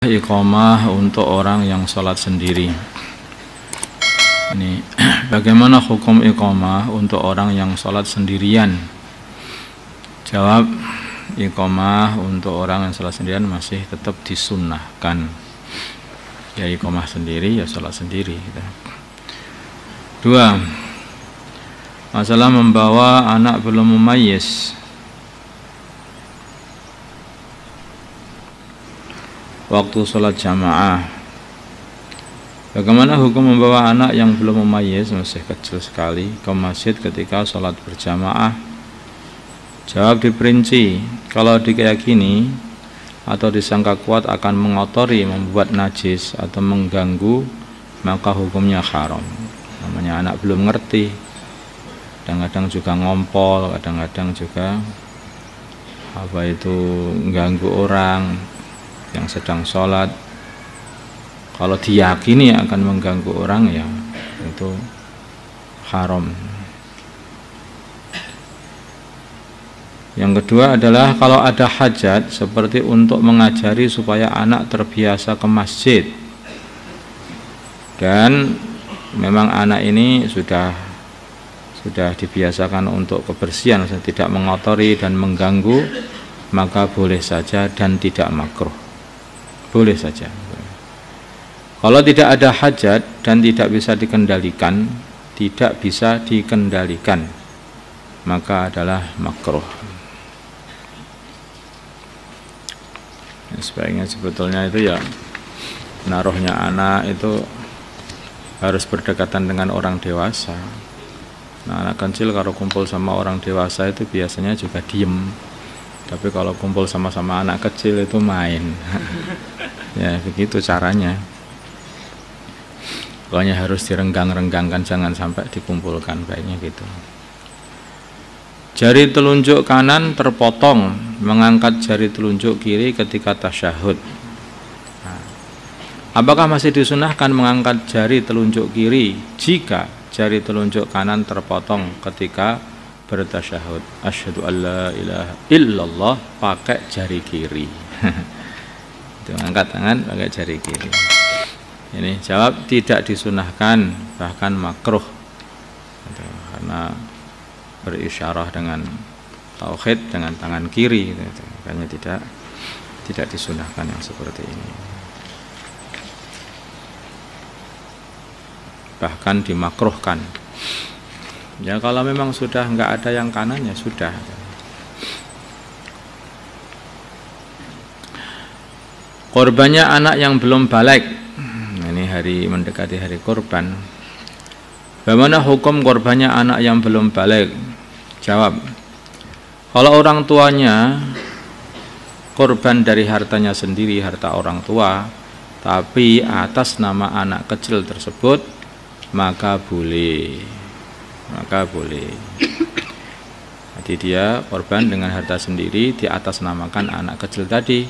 Iqamah untuk orang yang sholat sendiri. Ini bagaimana hukum iqamah untuk orang yang sholat sendirian? Jawab, iqamah untuk orang yang sholat sendirian masih tetap disunnahkan. Ya iqamah sendiri, ya sholat sendiri gitu. 2. Masalah membawa anak belum mumayyiz waktu sholat jamaah. Bagaimana hukum membawa anak yang belum mumayyiz, masih kecil sekali, ke masjid ketika sholat berjamaah? Jawab diperinci. Kalau diyakini atau disangka kuat akan mengotori, membuat najis atau mengganggu, maka hukumnya haram. Namanya anak belum ngerti, kadang-kadang juga ngompol, kadang-kadang juga mengganggu orang yang sedang sholat. Kalau diyakini akan mengganggu orang, ya itu haram. Yang kedua adalah kalau ada hajat seperti untuk mengajari supaya anak terbiasa ke masjid, dan memang anak ini sudah dibiasakan untuk kebersihan, tidak mengotori dan mengganggu, maka boleh saja dan tidak makruh. Boleh saja. Kalau tidak ada hajat dan tidak bisa dikendalikan, maka adalah makruh. Sebaiknya sebetulnya itu ya naruhnya anak itu harus berdekatan dengan orang dewasa. Nah, anak kecil kalau kumpul sama orang dewasa itu biasanya juga diem. Tapi kalau kumpul sama-sama anak kecil itu main. Ya begitu caranya. Pokoknya harus direnggang-renggangkan, jangan sampai dikumpulkan, baiknya gitu. Jari telunjuk kanan terpotong, mengangkat jari telunjuk kiri ketika tasyahud. Nah, apakah masih disunahkan mengangkat jari telunjuk kiri jika jari telunjuk kanan terpotong ketika bertasyahud? Asyhadu alla ilaha illallah pakai jari kiri. Itu angkat tangan pakai jari kiri. Ini jawab tidak disunahkan, bahkan makruh, karena berisyarah dengan tauhid dengan tangan kiri, makanya tidak disunahkan yang seperti ini, bahkan dimakruhkan. Ya kalau memang sudah enggak ada yang kanan, ya sudah. Korbannya anak yang belum balik. Ini mendekati hari korban. Bagaimana hukum korbannya anak yang belum balik? Jawab, kalau orang tuanya korban dari hartanya sendiri, harta orang tua, tapi atas nama anak kecil tersebut, maka boleh. Jadi dia korban dengan harta sendiri, di atas namakan anak kecil tadi,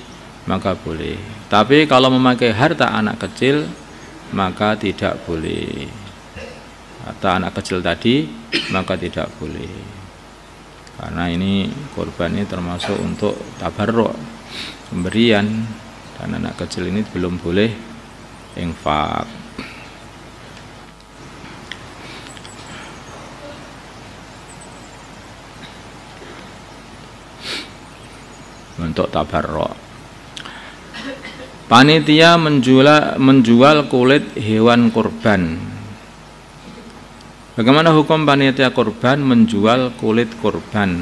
maka boleh. Tapi kalau memakai harta anak kecil, maka tidak boleh. Harta anak kecil tadi, maka tidak boleh. Karena ini korban ini termasuk untuk tabarruk, pemberian, dan anak kecil ini belum boleh infak. Untuk tabarruk. Panitia menjual kulit hewan kurban. Bagaimana hukum panitia kurban menjual kulit kurban?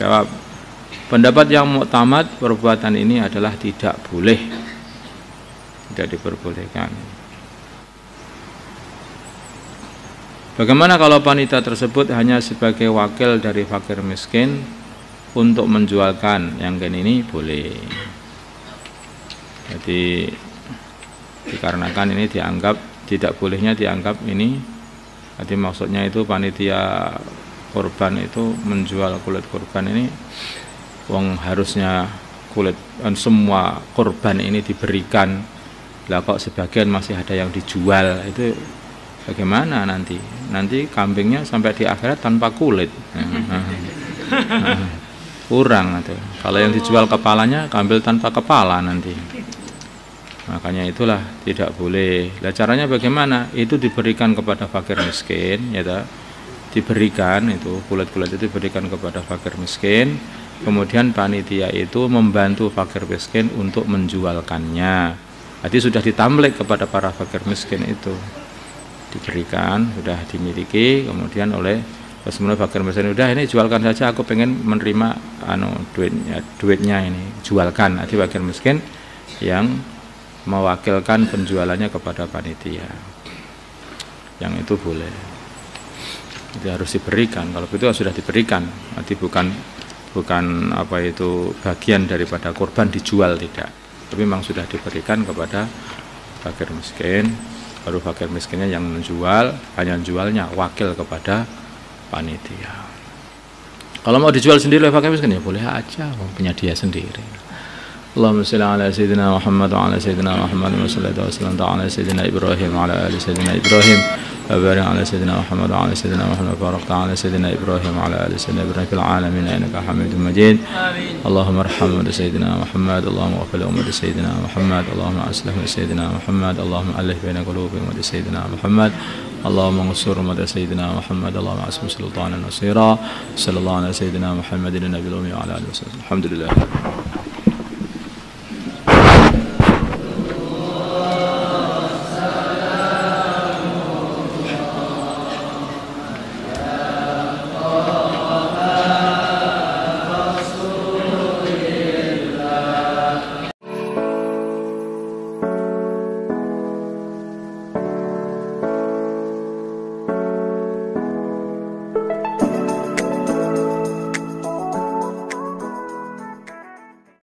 Jawab, pendapat yang muktamad, perbuatan ini adalah tidak boleh, tidak diperbolehkan. Bagaimana kalau panitia tersebut hanya sebagai wakil dari fakir miskin untuk menjualkan? Yang ini boleh. Jadi dikarenakan ini dianggap tidak bolehnya, dianggap ini, jadi maksudnya itu panitia kurban itu menjual kulit kurban ini, wong harusnya kulit semua kurban ini diberikan, lah kok sebagian masih ada yang dijual, itu bagaimana nanti kambingnya sampai di akhirat tanpa kulit. Kurang itu. Kalau yang dijual kepalanya, ambil tanpa kepala nanti. Makanya itulah tidak boleh. Lah caranya bagaimana? Itu diberikan kepada fakir miskin, ya toh. Diberikan itu kulit-kulit itu diberikan kepada fakir miskin. Kemudian panitia itu membantu fakir miskin untuk menjualkannya. Jadi sudah ditamlik kepada para fakir miskin itu. Diberikan, sudah dimiliki, kemudian oleh sebenarnya fakir miskin udah ini jualkan saja, aku pengen menerima duitnya ini, jualkan. Jadi fakir miskin yang mewakilkan penjualannya kepada panitia, yang itu boleh. Itu harus diberikan. Kalau itu sudah diberikan, nanti bukan apa itu bagian daripada korban dijual, tidak, tapi memang sudah diberikan kepada fakir miskin. Baru fakir miskinnya yang menjual, hanya jualnya wakil kepada panitia. Kalau mau dijual sendiri oleh fakir miskin ya boleh aja, punya dia sendiri. Allahumma shalli ala sayyidina Muhammad wa ala sayyidina Muhammad wa sallallahu alaihi wa ala sayyidina Ibrahim wa ala ali sayyidina Ibrahim wa barik ala sayyidina Muhammad wa ala sayyidina Muhammad wa barakta ala sayyidina Ibrahim wa ala ali sayyidina Ibrahim fil alamin innaka Hamidum Majid. Allahumma arham sayyidina Muhammad, Allahumma ighfir li sayyidina Muhammad, Allahumma aslih sayyidina Muhammad, Allahumma alif baina qulubi sayyidina Muhammad, Allahumma ansur sayyidina Muhammad, Allahumma asmi sultanan nasira. Sallallahu ala sayyidina Muhammadin nabiyil ummi wa ala alihi wasallam. Alhamdulillah.